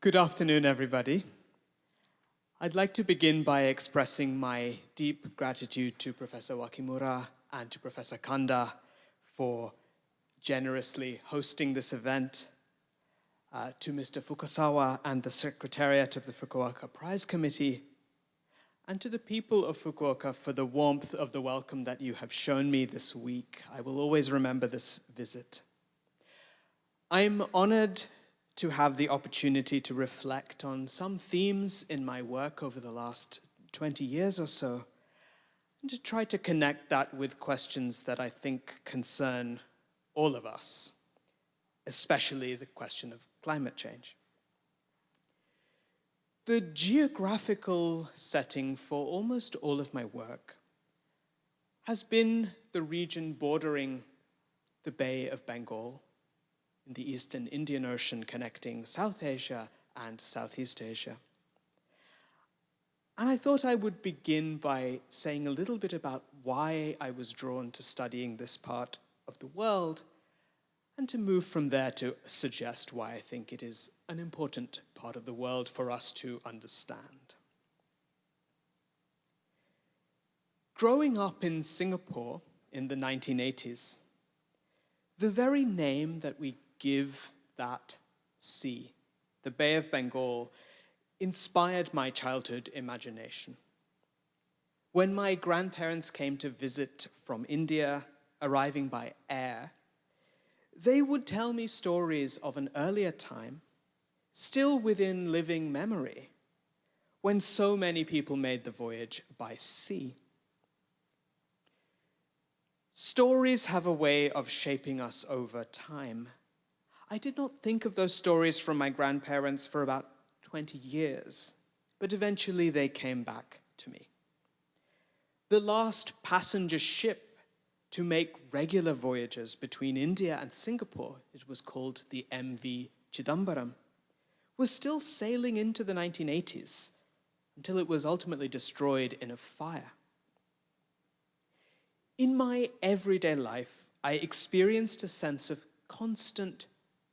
Good afternoon, everybody. I'd like to begin by expressing my deep gratitude to Professor Wakimura and to Professor Kanda for generously hosting this event, to Mr. Fukasawa and the Secretariat of the Fukuoka Prize Committee, and to the people of Fukuoka for the warmth of the welcome that you have shown me this week. I will always remember this visit. I'm honored to have the opportunity to reflect on some themes in my work over the last 20 years or so, and to try to connect that with questions that I think concern all of us, especially the question of climate change. The geographical setting for almost all of my work has been the region bordering the Bay of Bengal in the Eastern Indian Ocean connecting South Asia and Southeast Asia. And I thought I would begin by saying a little bit about why I was drawn to studying this part of the world, and to move from there to suggest why I think it is an important part of the world for us to understand. Growing up in Singapore in the 1980s, the very name that we give that sea, the Bay of Bengal, inspired my childhood imagination. When my grandparents came to visit from India, arriving by air, they would tell me stories of an earlier time, still within living memory, when so many people made the voyage by sea. Stories have a way of shaping us over time. I did not think of those stories from my grandparents for about 20 years, but eventually they came back to me. The last passenger ship to make regular voyages between India and Singapore, it was called the MV Chidambaram, was still sailing into the 1980s until it was ultimately destroyed in a fire. In my everyday life, I experienced a sense of constant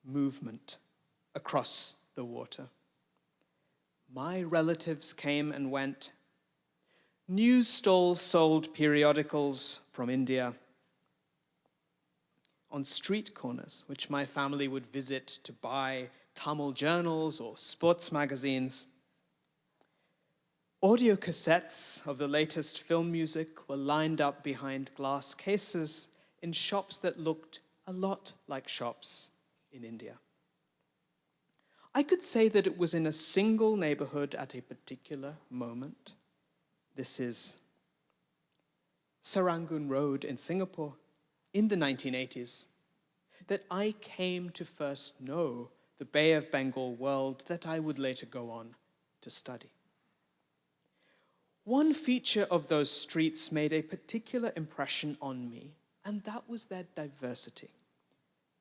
movement across the water. My relatives came and went. News stalls sold periodicals from India on street corners, which my family would visit to buy Tamil journals or sports magazines. Audio cassettes of the latest film music were lined up behind glass cases in shops that looked a lot like shops in India. I could say that it was in a single neighborhood at a particular moment. This is Serangoon Road in Singapore in the 1980s, that I came to first know the Bay of Bengal world that I would later go on to study. One feature of those streets made a particular impression on me, and that was their diversity,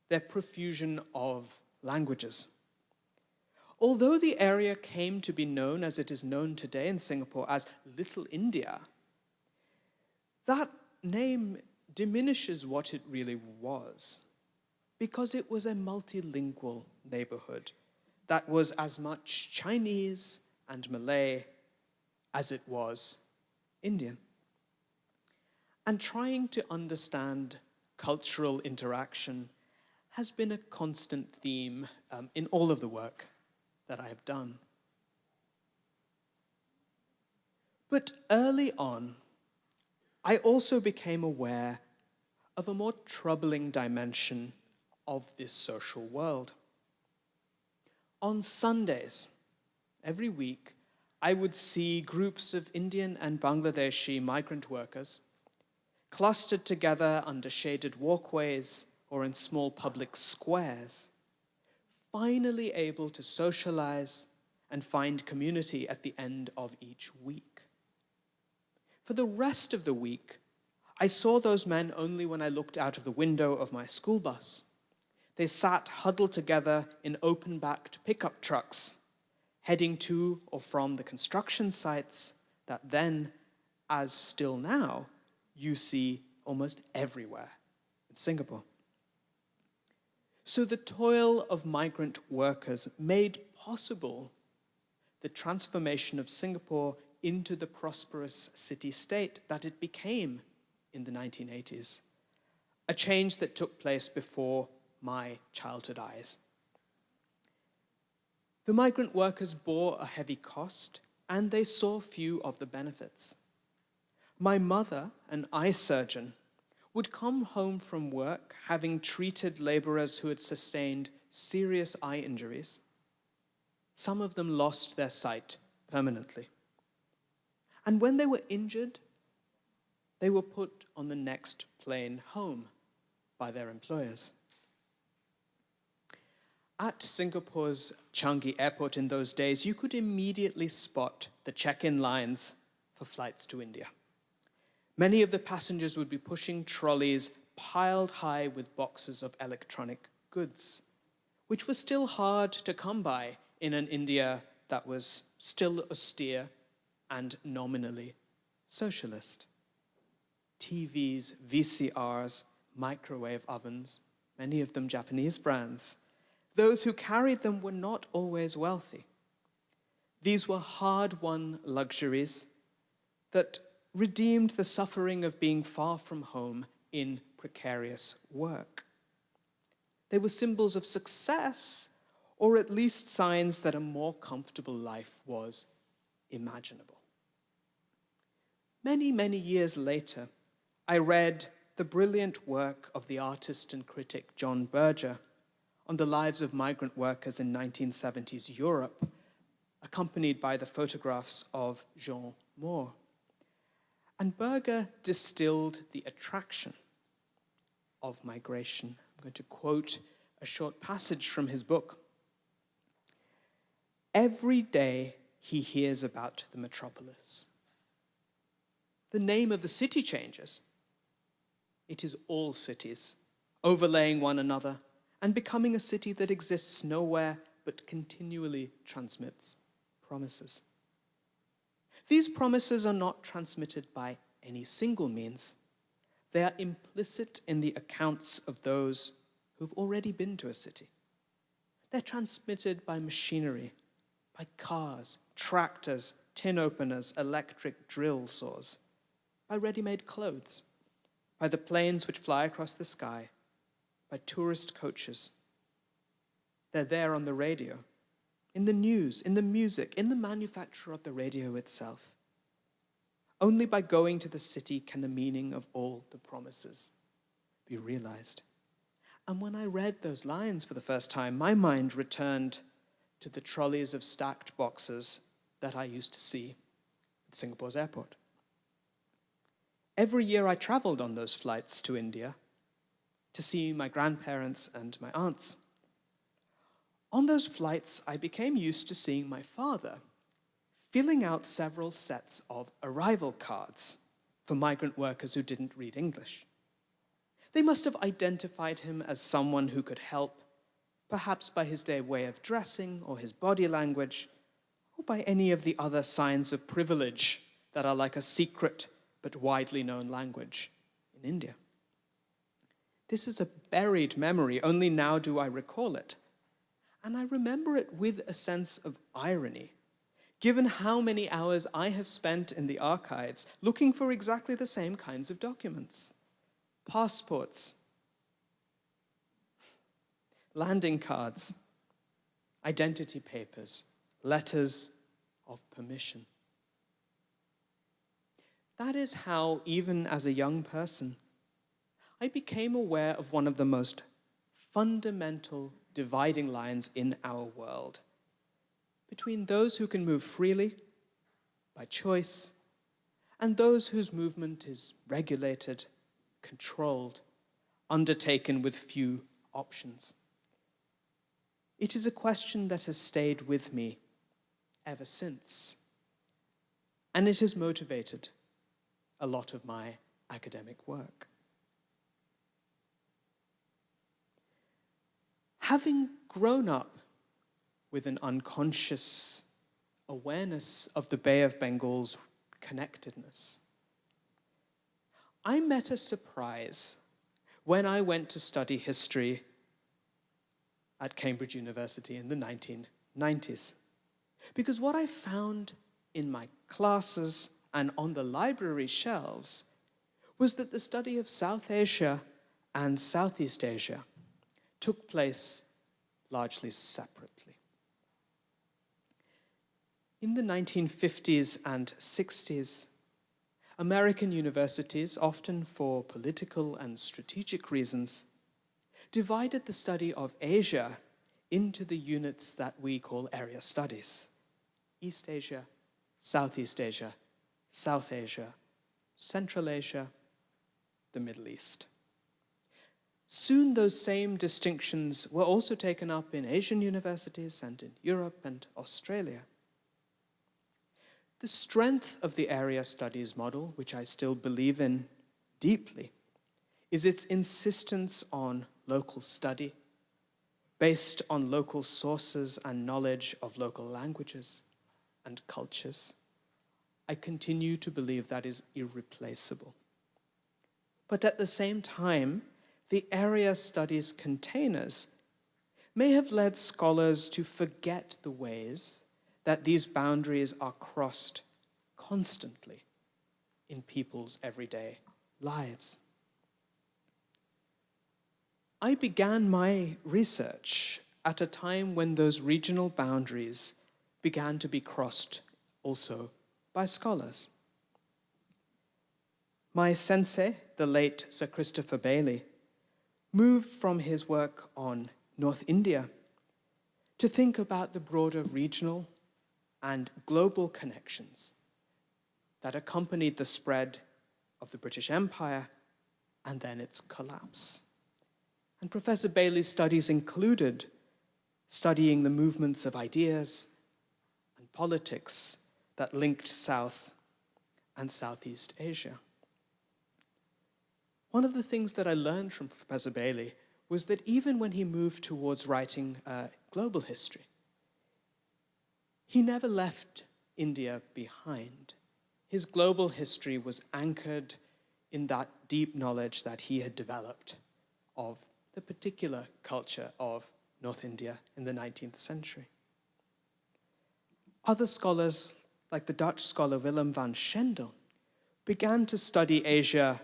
their profusion of languages. Although the area came to be known as it is known today in Singapore as Little India, that name diminishes what it really was, because it was a multilingual neighborhood that was as much Chinese and Malay as it was Indian. And trying to understand cultural interaction has been a constant theme in all of the work that I have done. But early on, I also became aware of a more troubling dimension of this social world. On Sundays, every week, I would see groups of Indian and Bangladeshi migrant workers clustered together under shaded walkways or in small public squares, finally able to socialize and find community at the end of each week. For the rest of the week, I saw those men only when I looked out of the window of my school bus. They sat huddled together in open-backed pickup trucks, heading to or from the construction sites that then, as still now, you see almost everywhere in Singapore. So the toil of migrant workers made possible the transformation of Singapore into the prosperous city-state that it became in the 1980s, a change that took place before my childhood eyes. The migrant workers bore a heavy cost, and they saw few of the benefits. My mother, an eye surgeon, would come home from work having treated laborers who had sustained serious eye injuries. Some of them lost their sight permanently. And when they were injured, they were put on the next plane home by their employers. At Singapore's Changi Airport in those days, you could immediately spot the check-in lines for flights to India. Many of the passengers would be pushing trolleys piled high with boxes of electronic goods, which were still hard to come by in an India that was still austere and nominally socialist. TVs, VCRs, microwave ovens, many of them Japanese brands. Those who carried them were not always wealthy. These were hard-won luxuries that redeemed the suffering of being far from home in precarious work. They were symbols of success, or at least signs that a more comfortable life was imaginable. Many, many years later, I read the brilliant work of the artist and critic John Berger on the lives of migrant workers in 1970s Europe, accompanied by the photographs of Jean Moore. And Berger distilled the attraction of migration. I'm going to quote a short passage from his book. Every day he hears about the metropolis. The name of the city changes. It is all cities, overlaying one another and becoming a city that exists nowhere but continually transmits promises. These promises are not transmitted by any single means. They are implicit in the accounts of those who've already been to a city. They're transmitted by machinery, by cars, tractors, tin openers, electric drill saws, by ready-made clothes, by the planes which fly across the sky, by tourist coaches. They're there on the radio, in the news, in the music, in the manufacture of the radio itself. Only by going to the city can the meaning of all the promises be realized. And when I read those lines for the first time, my mind returned to the trolleys of stacked boxes that I used to see at Singapore's airport. Every year I traveled on those flights to India to see my grandparents and my aunts. On those flights, I became used to seeing my father filling out several sets of arrival cards for migrant workers who didn't read English. They must have identified him as someone who could help, perhaps by his way of dressing or his body language, or by any of the other signs of privilege that are like a secret but widely known language in India. This is a buried memory, only now do I recall it. And I remember it with a sense of irony, given how many hours I have spent in the archives looking for exactly the same kinds of documents. Passports, landing cards, identity papers, letters of permission. That is how, even as a young person, I became aware of one of the most fundamental dividing lines in our world between those who can move freely, by choice, and those whose movement is regulated, controlled, undertaken with few options. It is a question that has stayed with me ever since, and it has motivated a lot of my academic work. Having grown up with an unconscious awareness of the Bay of Bengal's connectedness, I met a surprise when I went to study history at Cambridge University in the 1990s. Because what I found in my classes and on the library shelves was that the study of South Asia and Southeast Asia took place largely separately. In the 1950s and 60s, American universities, often for political and strategic reasons, divided the study of Asia into the units that we call area studies: East Asia, Southeast Asia, South Asia, Central Asia, the Middle East. Soon those same distinctions were also taken up in Asian universities and in Europe and Australia. The strength of the area studies model, which I still believe in deeply, is its insistence on local study, based on local sources and knowledge of local languages and cultures. I continue to believe that is irreplaceable. But at the same time, the area studies containers may have led scholars to forget the ways that these boundaries are crossed constantly in people's everyday lives. I began my research at a time when those regional boundaries began to be crossed also by scholars. My sensei, the late Sir Christopher Bailey, moved from his work on North India to think about the broader regional and global connections that accompanied the spread of the British Empire and then its collapse. And Professor Bailey's studies included studying the movements of ideas and politics that linked South and Southeast Asia. One of the things that I learned from Professor Bailey was that even when he moved towards writing global history, he never left India behind. His global history was anchored in that deep knowledge that he had developed of the particular culture of North India in the 19th century. Other scholars, like the Dutch scholar Willem van Schendel, began to study Asia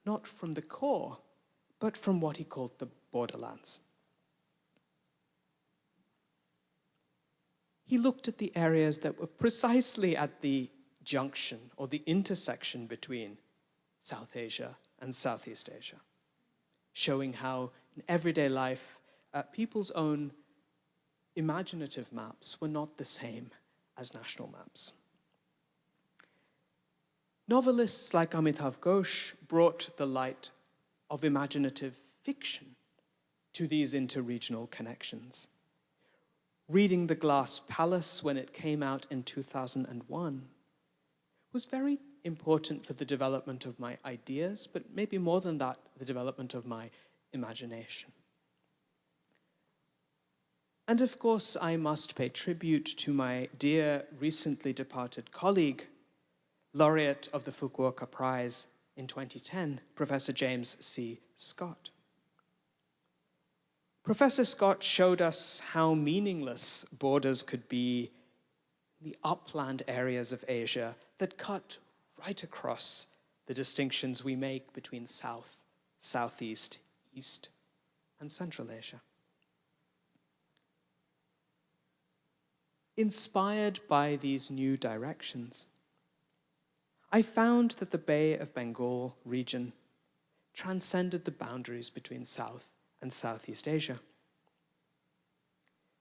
not from the core, but from what he called the borderlands. He looked at the areas that were precisely at the junction or the intersection between South Asia and Southeast Asia, showing how in everyday life, people's own imaginative maps were not the same as national maps. Novelists like Amitav Ghosh brought the light of imaginative fiction to these interregional connections. Reading The Glass Palace when it came out in 2001 was very important for the development of my ideas, but maybe more than that, the development of my imagination. And of course, I must pay tribute to my dear recently departed colleague, Laureate of the Fukuoka Prize in 2010, Professor James C. Scott. Professor Scott showed us how meaningless borders could be in the upland areas of Asia that cut right across the distinctions we make between South, Southeast, East, and Central Asia. Inspired by these new directions, I found that the Bay of Bengal region transcended the boundaries between South and Southeast Asia.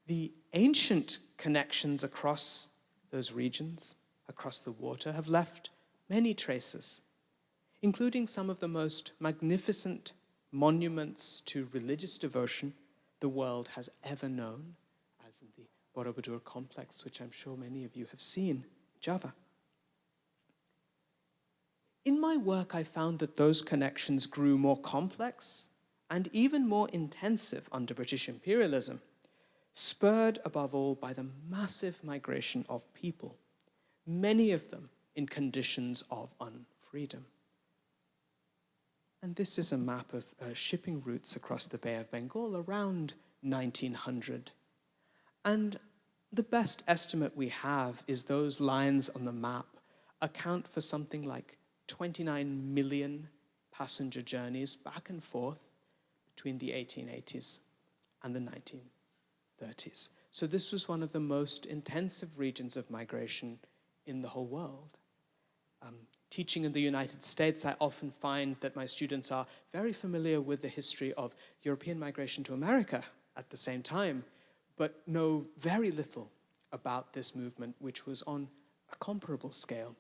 The ancient connections across those regions, across the water, have left many traces, including some of the most magnificent monuments to religious devotion the world has ever known, as in the Borobudur complex, which I'm sure many of you have seen, Java. In my work, I found that those connections grew more complex and even more intensive under British imperialism, spurred above all by the massive migration of people, many of them in conditions of unfreedom. And this is a map of shipping routes across the Bay of Bengal around 1900. And the best estimate we have is those lines on the map account for something like 29 million passenger journeys back and forth between the 1880s and the 1930s. So this was one of the most intensive regions of migration in the whole world. Teaching in the United States, I often find that my students are very familiar with the history of European migration to America at the same time, but know very little about this movement, which was on a comparable scale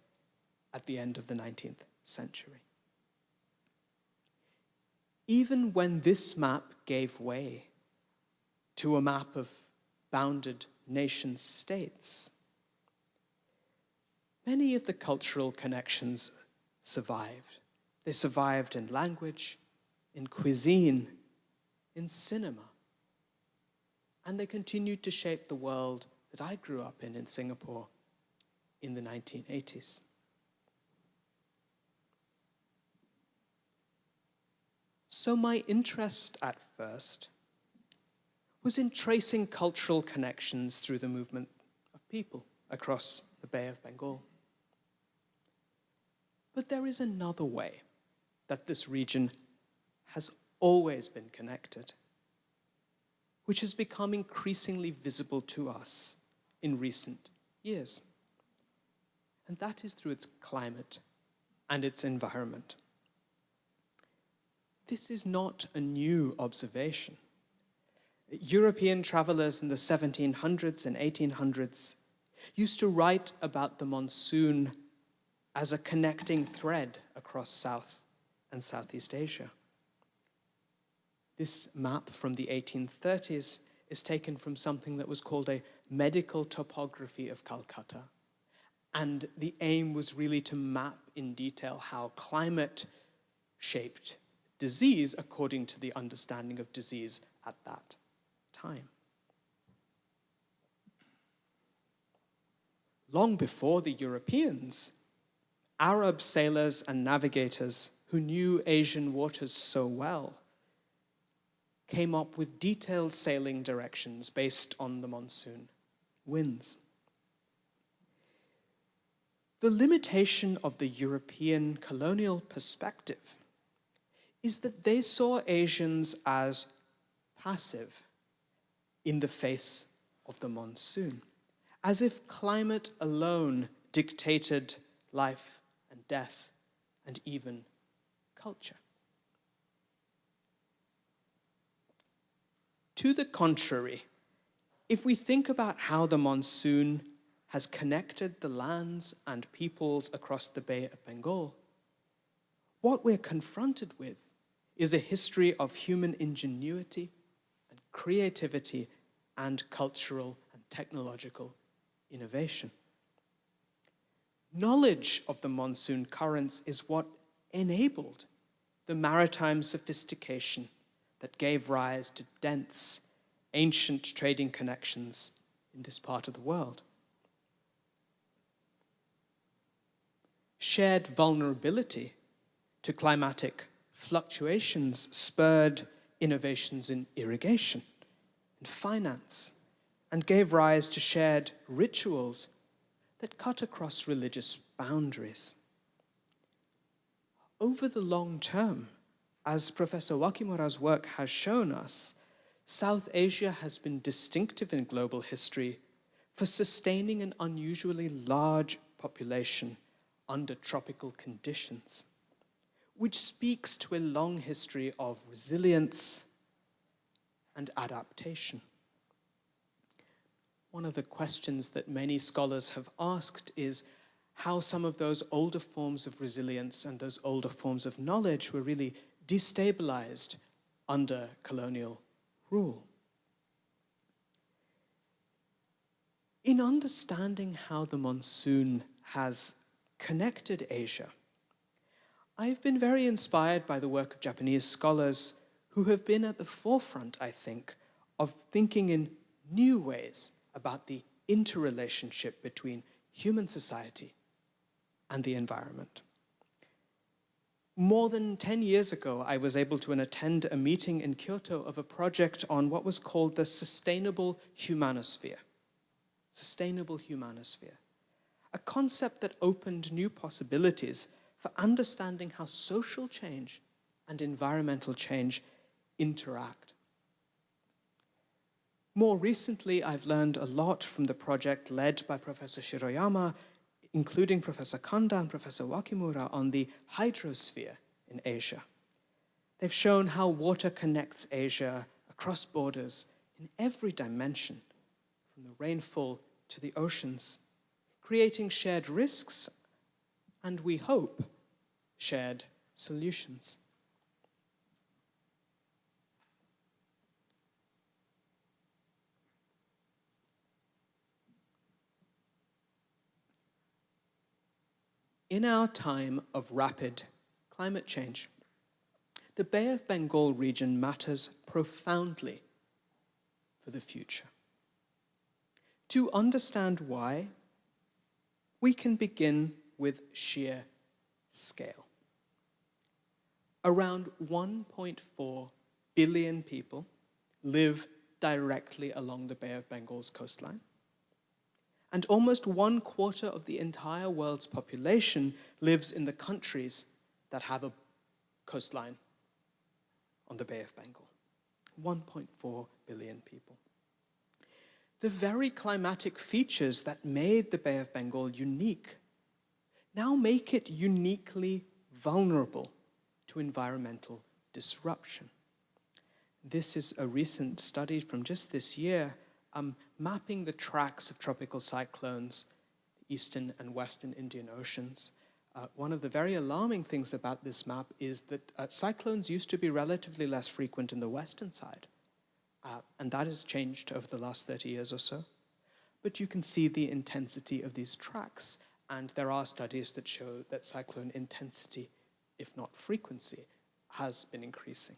at the end of the 19th century. Even when this map gave way to a map of bounded nation states, many of the cultural connections survived. They survived in language, in cuisine, in cinema. And they continued to shape the world that I grew up in Singapore in the 1980s. So my interest at first was in tracing cultural connections through the movement of people across the Bay of Bengal. But there is another way that this region has always been connected, which has become increasingly visible to us in recent years. And that is through its climate and its environment. This is not a new observation. European travelers in the 1700s and 1800s used to write about the monsoon as a connecting thread across South and Southeast Asia. This map from the 1830s is taken from something that was called a medical topography of Calcutta. And the aim was really to map in detail how climate shaped disease according to the understanding of disease at that time. Long before the Europeans, Arab sailors and navigators who knew Asian waters so well came up with detailed sailing directions based on the monsoon winds. The limitation of the European colonial perspective is that they saw Asians as passive in the face of the monsoon, as if climate alone dictated life and death and even culture. To the contrary, if we think about how the monsoon has connected the lands and peoples across the Bay of Bengal, what we're confronted with is a history of human ingenuity and creativity and cultural and technological innovation. Knowledge of the monsoon currents is what enabled the maritime sophistication that gave rise to dense, ancient trading connections in this part of the world. Shared vulnerability to climatic fluctuations spurred innovations in irrigation and finance and gave rise to shared rituals that cut across religious boundaries. Over the long term, as Professor Wakimura's work has shown us, South Asia has been distinctive in global history for sustaining an unusually large population under tropical conditions, which speaks to a long history of resilience and adaptation. One of the questions that many scholars have asked is how some of those older forms of resilience and those older forms of knowledge were really destabilized under colonial rule. In understanding how the monsoon has connected Asia, I've been very inspired by the work of Japanese scholars who have been at the forefront, I think, of thinking in new ways about the interrelationship between human society and the environment. More than 10 years ago, I was able to attend a meeting in Kyoto of a project on what was called the Sustainable Humanosphere. Sustainable Humanosphere. A concept that opened new possibilities for understanding how social change and environmental change interact. More recently, I've learned a lot from the project led by Professor Shiroyama, including Professor Kanda and Professor Wakimura, on the hydrosphere in Asia. They've shown how water connects Asia across borders in every dimension, from the rainfall to the oceans, creating shared risks and, we hope, shared solutions. In our time of rapid climate change, the Bay of Bengal region matters profoundly for the future. To understand why, we can begin with sheer scale. Around 1.4 billion people live directly along the Bay of Bengal's coastline, and almost 1/4 of the entire world's population lives in the countries that have a coastline on the Bay of Bengal. 1.4 billion people. The very climatic features that made the Bay of Bengal unique now make it uniquely vulnerable to environmental disruption. This is a recent study from just this year mapping the tracks of tropical cyclones, the eastern and western Indian Oceans. One of the very alarming things about this map is that cyclones used to be relatively less frequent in the western side, and that has changed over the last 30 years or so. But you can see the intensity of these tracks, and there are studies that show that cyclone intensity, if not frequency, has been increasing.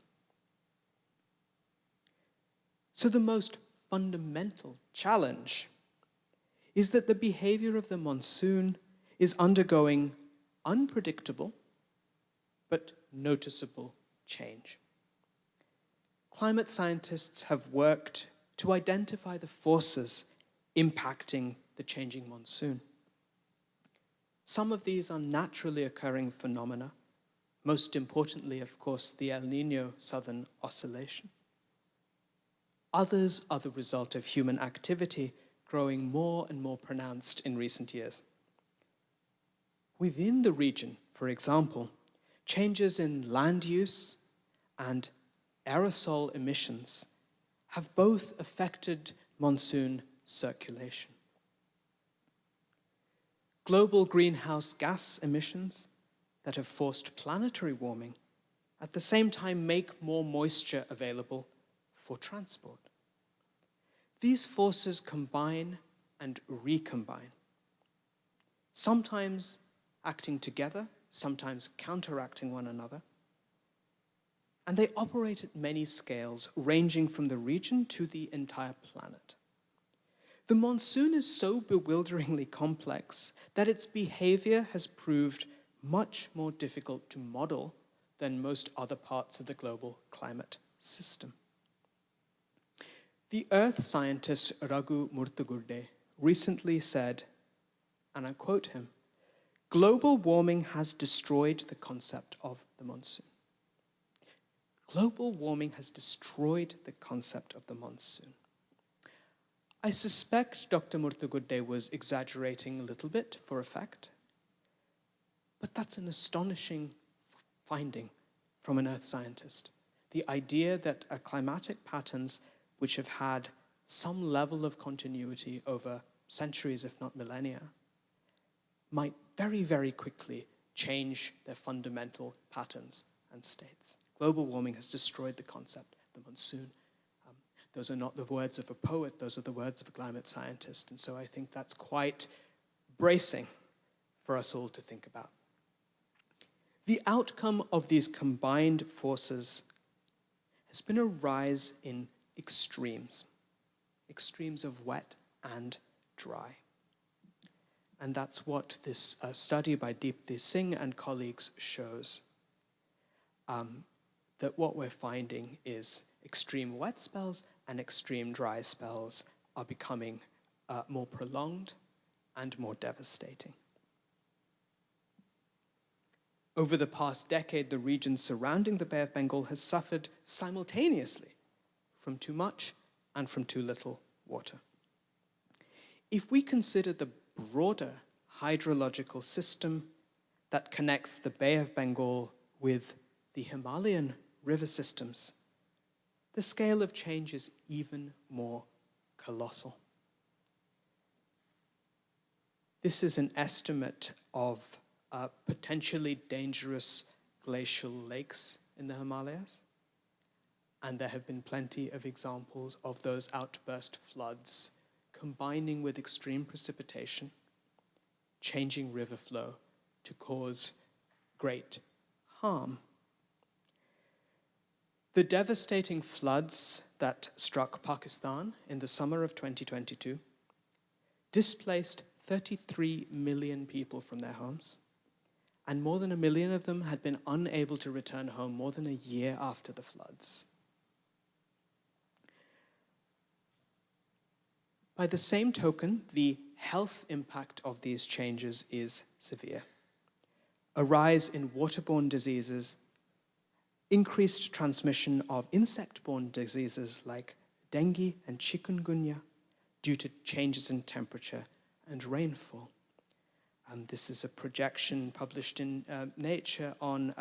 So the most fundamental challenge is that the behavior of the monsoon is undergoing unpredictable but noticeable change. Climate scientists have worked to identify the forces impacting the changing monsoon. Some of these are naturally occurring phenomena, most importantly, of course, the El Niño Southern Oscillation. Others are the result of human activity growing more and more pronounced in recent years. Within the region, for example, changes in land use and aerosol emissions have both affected monsoon circulation. Global greenhouse gas emissions that have forced planetary warming at the same time make more moisture available for transport. These forces combine and recombine, sometimes acting together, sometimes counteracting one another, and they operate at many scales, ranging from the region to the entire planet. The monsoon is so bewilderingly complex that its behavior has proved much more difficult to model than most other parts of the global climate system. The earth scientist Raghu Murtugurde recently said, and I quote him, "Global warming has destroyed the concept of the monsoon." Global warming has destroyed the concept of the monsoon. I suspect Dr. Murtugurde was exaggerating a little bit for effect, but that's an astonishing finding from an earth scientist. The idea that climatic patterns which have had some level of continuity over centuries, if not millennia, might very, very quickly change their fundamental patterns and states. Global warming has destroyed the concept of the monsoon. Those are not the words of a poet, those are the words of a climate scientist. And so I think that's quite bracing for us all to think about. The outcome of these combined forces has been a rise in extremes of wet and dry. And that's what this study by Deepthi Singh and colleagues shows. that what we're finding is extreme wet spells and extreme dry spells are becoming more prolonged and more devastating. Over the past decade, the region surrounding the Bay of Bengal has suffered simultaneously from too much and from too little water. If we consider the broader hydrological system that connects the Bay of Bengal with the Himalayan river systems, the scale of change is even more colossal. This is an estimate of potentially dangerous glacial lakes in the Himalayas, and there have been plenty of examples of those outburst floods combining with extreme precipitation, changing river flow to cause great harm. The devastating floods that struck Pakistan in the summer of 2022 displaced 33 million people from their homes, and more than 1 million of them had been unable to return home more than a year after the floods. By the same token, the health impact of these changes is severe. A rise in waterborne diseases, increased transmission of insect-borne diseases like dengue and chikungunya due to changes in temperature and rainfall. This is a projection published in Nature on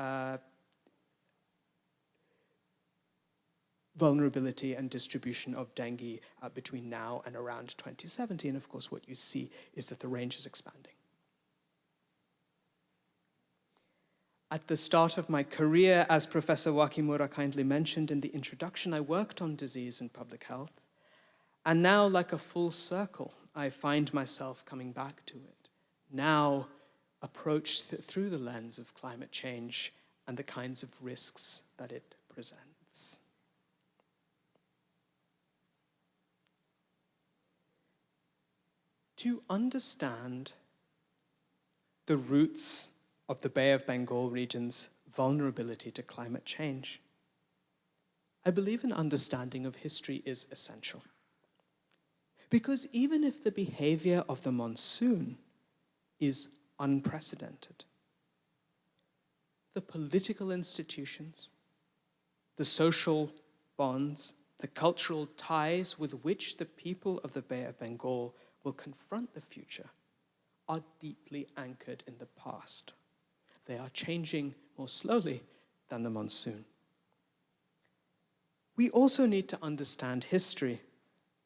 vulnerability and distribution of dengue between now and around 2070. And of course, what you see is that the range is expanding. At the start of my career, as Professor Wakimura kindly mentioned in the introduction, I worked on disease and public health. And now, like a full circle, I find myself coming back to it, now approached through the lens of climate change and the kinds of risks that it presents. To understand the roots of the Bay of Bengal region's vulnerability to climate change, I believe an understanding of history is essential. Because even if the behavior of the monsoon is unprecedented, the political institutions, the social bonds, the cultural ties with which the people of the Bay of Bengal will confront the future are deeply anchored in the past. They are changing more slowly than the monsoon. We also need to understand history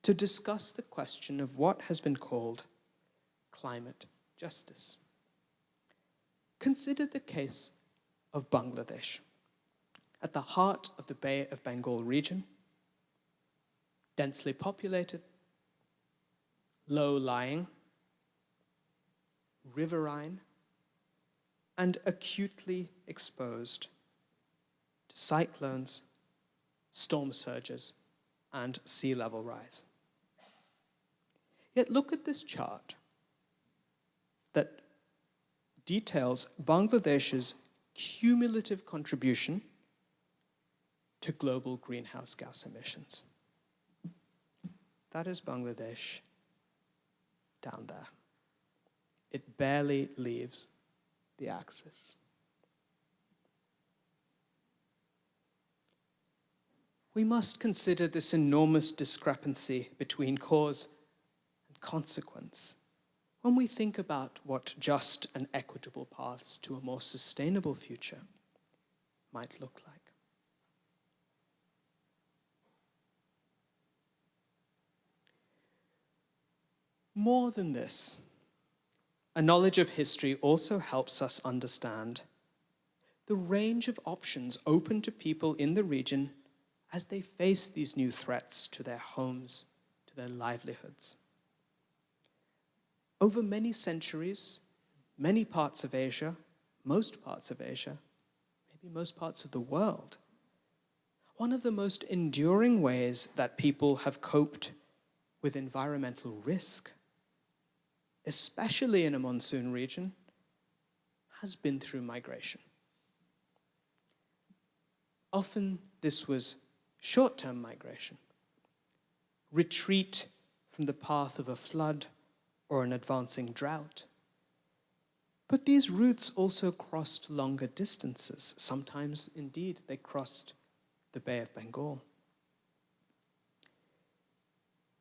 to discuss the question of what has been called climate justice. Consider the case of Bangladesh. At the heart of the Bay of Bengal region, densely populated, low-lying, riverine, and acutely exposed to cyclones, storm surges, and sea level rise. Yet look at this chart that details Bangladesh's cumulative contribution to global greenhouse gas emissions. That is Bangladesh down there. It barely leaves the axis. We must consider this enormous discrepancy between cause and consequence when we think about what just and equitable paths to a more sustainable future might look like. More than this, a knowledge of history also helps us understand the range of options open to people in the region as they face these new threats to their homes, to their livelihoods. Over many centuries, many parts of Asia, most parts of Asia, maybe most parts of the world, one of the most enduring ways that people have coped with environmental risk, especially in a monsoon region, has been through migration. Often this was short-term migration, retreat from the path of a flood or an advancing drought. But these routes also crossed longer distances. Sometimes, indeed, they crossed the Bay of Bengal.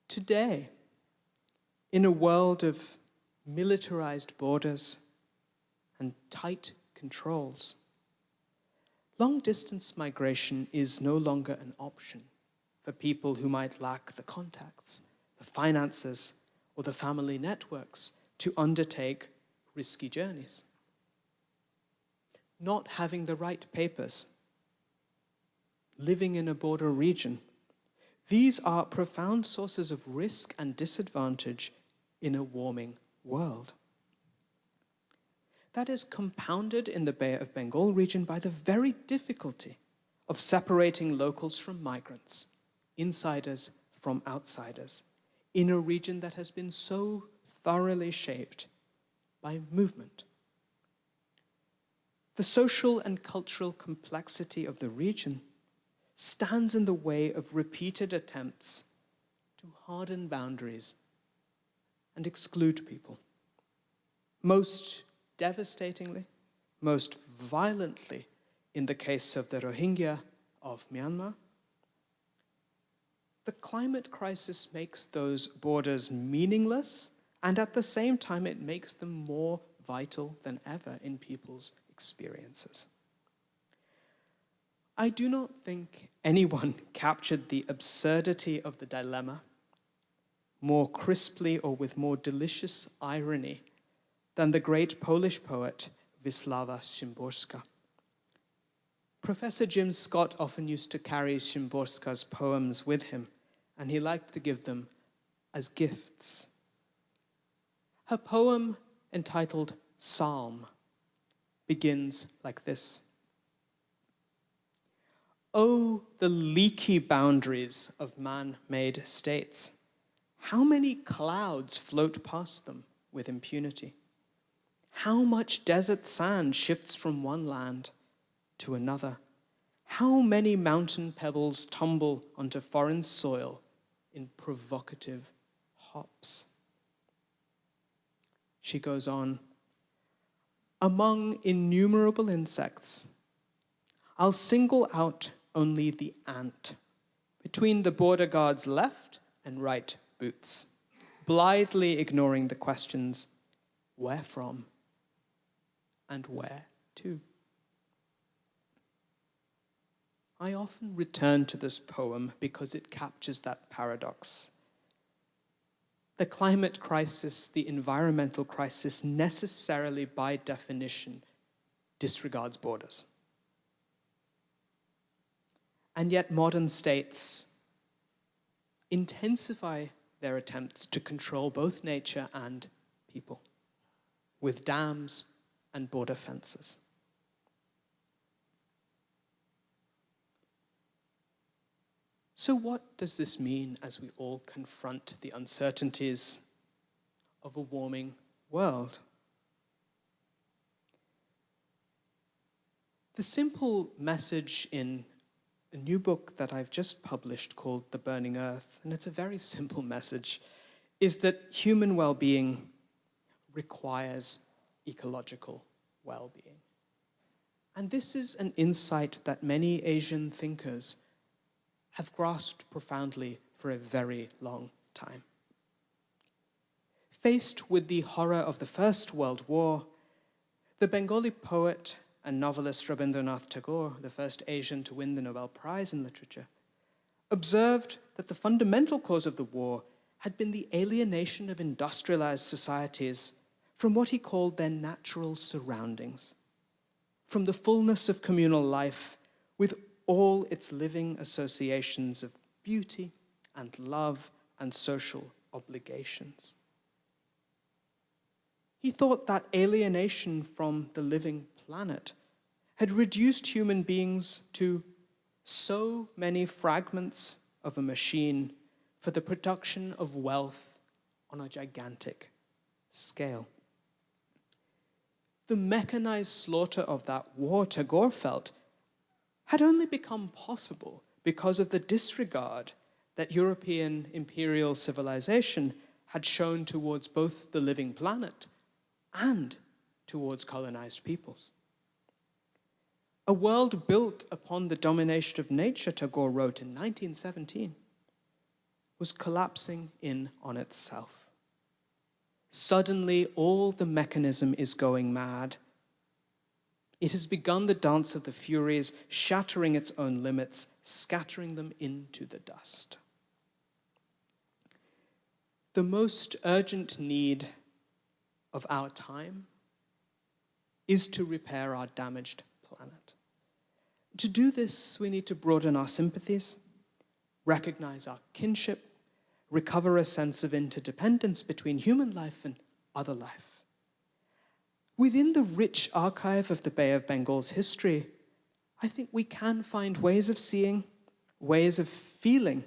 Today, in a world of militarized borders and tight controls, long-distance migration is no longer an option for people who might lack the contacts, the finances, or the family networks to undertake risky journeys. Not having the right papers, living in a border region, these are profound sources of risk and disadvantage in a warming world. That is compounded in the Bay of Bengal region by the very difficulty of separating locals from migrants, insiders from outsiders, in a region that has been so thoroughly shaped by movement. The social and cultural complexity of the region stands in the way of repeated attempts to harden boundaries and exclude people. Most devastatingly, most violently in the case of the Rohingya of Myanmar, the climate crisis makes those borders meaningless, and at the same time it makes them more vital than ever in people's experiences. I do not think anyone captured the absurdity of the dilemma more crisply or with more delicious irony than the great Polish poet Wisława Szymborska. Professor Jim Scott often used to carry Szymborska's poems with him, and he liked to give them as gifts. Her poem, entitled Psalm, begins like this. Oh, the leaky boundaries of man-made states. How many clouds float past them with impunity? How much desert sand shifts from one land to another? How many mountain pebbles tumble onto foreign soil in provocative hops? She goes on, among innumerable insects, I'll single out only the ant between the border guard's left and right boots, blithely ignoring the questions, where from and where to? I often return to this poem because it captures that paradox. The climate crisis, the environmental crisis, necessarily by definition disregards borders. And yet modern states intensify their attempts to control both nature and people with dams and border fences. So what does this mean as we all confront the uncertainties of a warming world? The simple message in a new book that I've just published called The Burning Earth, and it's a very simple message, is that human well-being requires ecological well-being. And this is an insight that many Asian thinkers have grasped profoundly for a very long time. Faced with the horror of the First World War, the Bengali poet and novelist Rabindranath Tagore, the first Asian to win the Nobel Prize in Literature, observed that the fundamental cause of the war had been the alienation of industrialized societies from what he called their natural surroundings, from the fullness of communal life with all its living associations of beauty and love and social obligations. He thought that alienation from the living planet had reduced human beings to so many fragments of a machine for the production of wealth on a gigantic scale. The mechanized slaughter of that war, Tagore felt, had only become possible because of the disregard that European imperial civilization had shown towards both the living planet and towards colonized peoples. A world built upon the domination of nature, Tagore wrote in 1917, was collapsing in on itself. Suddenly, all the mechanism is going mad. It has begun the dance of the Furies, shattering its own limits, scattering them into the dust. The most urgent need of our time is to repair our damaged planet. To do this, we need to broaden our sympathies, recognize our kinship, recover a sense of interdependence between human life and other life. Within the rich archive of the Bay of Bengal's history, I think we can find ways of seeing, ways of feeling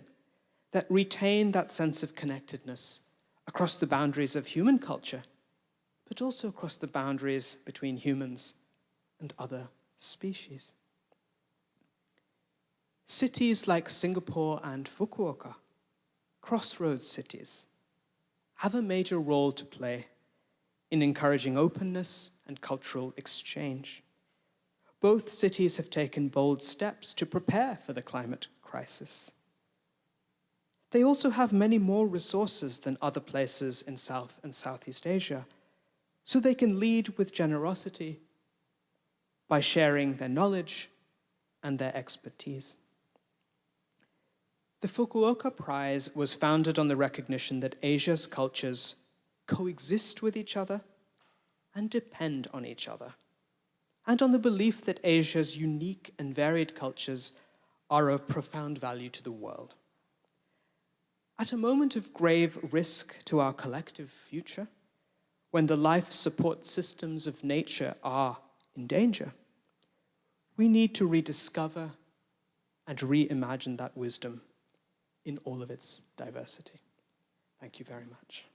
that retain that sense of connectedness across the boundaries of human culture, but also across the boundaries between humans and other species. Cities like Singapore and Fukuoka, crossroads cities, have a major role to play in encouraging openness and cultural exchange. Both cities have taken bold steps to prepare for the climate crisis. They also have many more resources than other places in South and Southeast Asia, so they can lead with generosity by sharing their knowledge and their expertise. The Fukuoka Prize was founded on the recognition that Asia's cultures coexist with each other and depend on each other, and on the belief that Asia's unique and varied cultures are of profound value to the world. At a moment of grave risk to our collective future, when the life support systems of nature are in danger, we need to rediscover and reimagine that wisdom in all of its diversity. Thank you very much.